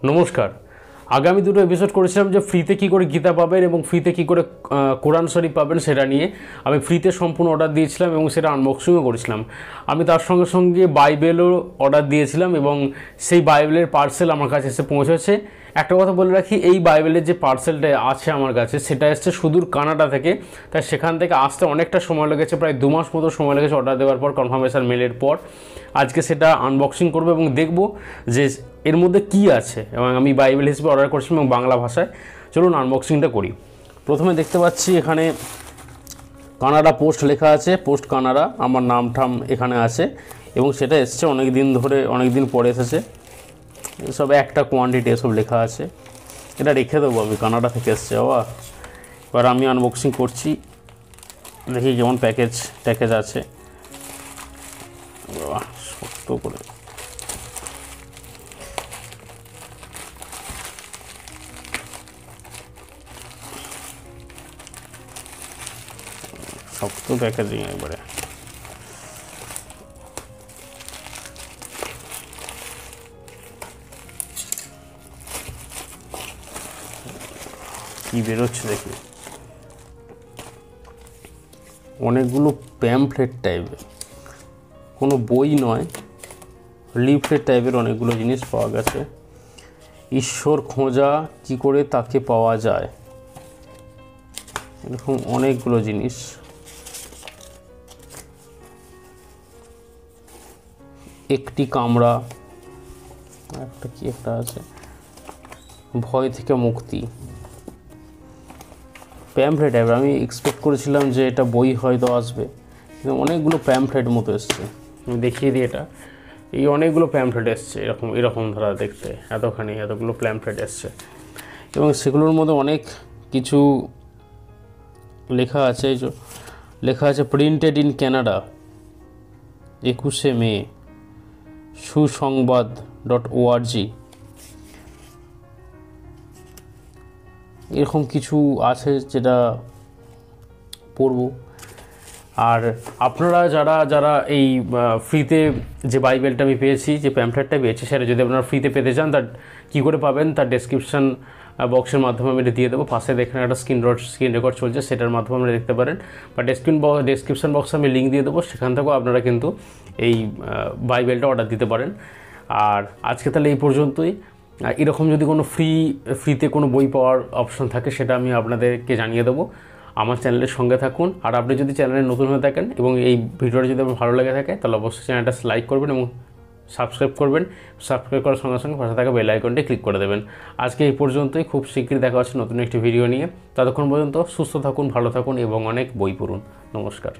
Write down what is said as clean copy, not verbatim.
নমস্কার। আগামী দুটো এপিসোড করেছিলাম যে ফ্রিতে কী করে গীতা পাবেন এবং ফ্রিতে কী করে কোরআন শরীফ পাবেন সেটা নিয়ে। আমি ফ্রিতে সম্পূর্ণ অর্ডার দিয়েছিলাম এবং সেটা আনবক্সিংও করেছিলাম। আমি তার সঙ্গে সঙ্গে বাইবেলও অর্ডার দিয়েছিলাম এবং সেই বাইবেলের পার্সেল আমার কাছে এসে পৌঁছেছে। একটা কথা বলে রাখি, এই বাইবেলের যে পার্সেলটা আছে আমার কাছে সেটা এসছে সুদূর কানাডা থেকে। তাই সেখান থেকে আসতে অনেকটা সময় লেগেছে, প্রায় 2 মাস মতো সময় লেগেছে অর্ডার দেওয়ার পর, কনফার্মেশন মেলের পর। আজকে সেটা আনবক্সিং করবো এবং দেখব যে এর মধ্যে কি আছে, এবং আমি বাইবেল হিসেবে অর্ডার করছিলাম এবং বাংলা ভাষায়। চলুন আনবক্সিংটা করি। প্রথমে দেখতে পাচ্ছি এখানে কানাডা পোস্ট লেখা আছে, পোস্ট কানাডা, আমার নাম ঠাম এখানে আছে এবং সেটা এসছে অনেক দিন ধরে, অনেক দিন পরে এসেছে। এসব একটা কোয়ান্টিটি এসব লেখা আছে, এটা রেখে দেবো আমি, কানাডা থেকে এসছে বাবা। এবার আমি আনবক্সিং করছি, দেখি যেমন প্যাকেজ আছে। শক্ত করে শক্ত প্যাকেজিং একবারে। কি বেরোচ্ছে দেখি, অনেকগুলো প্যামফ্লেট টাইপের, কোনো বই নয়, লিফলেট টাইপের অনেকগুলো জিনিস পাওয়া গেছে। ঈশ্বর খোঁজা কি করে তাকে পাওয়া যায়, এরকম অনেকগুলো জিনিস। একটি কামরা, একটা কি একটা আছে, ভয় থেকে মুক্তি, প্যামফ্লেট টাইপের। আমি এক্সপেক্ট করেছিলাম যে এটা বই হয়তো আসবে, কিন্তু অনেকগুলো প্যামফ্লেট মতো এসছে। আমি দেখিয়ে দিই, এটা এই অনেকগুলো প্যামফ্লেট এসছে, এরকম ধারা দেখতে, এতগুলো প্যামফ্লেট এসছে এবং সেগুলোর মধ্যে অনেক কিছু লেখা আছে। এই যে লেখা আছে প্রিন্টেড ইন ক্যানাডা 21শে মে, সুসংবাদ.org, এরকম কিছু আছে যেটা পড়ব। আর আপনারা যারা এই ফ্রিতে যে বাইবেলটা আমি পেয়েছি, যে প্যামফ্লেটটা পেয়েছি, সেটা যদি আপনারা ফ্রিতে পেতে চান, তার কী করে পাবেন তার ডেসক্রিপশান বক্সের মাধ্যমে আমি এটা দিয়ে দেবো। পাশে দেখেন একটা স্ক্রিন রেকর্ড চলছে, সেটার মাধ্যমে আপনারা দেখতে পারেন, বা ডেসক্রিপশান বক্সে আমি লিঙ্ক দিয়ে দেবো, সেখান থেকেও আপনারা কিন্তু এই বাইবেলটা অর্ডার দিতে পারেন। আর আজকে তাহলে এই পর্যন্তই। এরকম যদি কোনো ফ্রিতে কোনো বই পাওয়ার অপশন থাকে সেটা আমি আপনাদেরকে জানিয়ে দেবো। আমার চ্যানেলের সঙ্গে থাকুন। আর আপনি যদি চ্যানেলে নতুন হয়ে থাকেন এবং এই ভিডিওটা যদি আপনার ভালো লেগে থাকে, তাহলে অবশ্যই চ্যানেলটা লাইক করবেন এবং সাবস্ক্রাইব করবেন। সাবস্ক্রাইব করার সঙ্গে সঙ্গে পাশে থাকা বেল আইকনটি ক্লিক করে দেবেন। আজকে এই পর্যন্তই, খুব শীঘ্রই দেখা হচ্ছে নতুন একটি ভিডিও নিয়ে। ততক্ষণ পর্যন্ত সুস্থ থাকুন, ভালো থাকুন এবং অনেক বই পড়ুন। নমস্কার।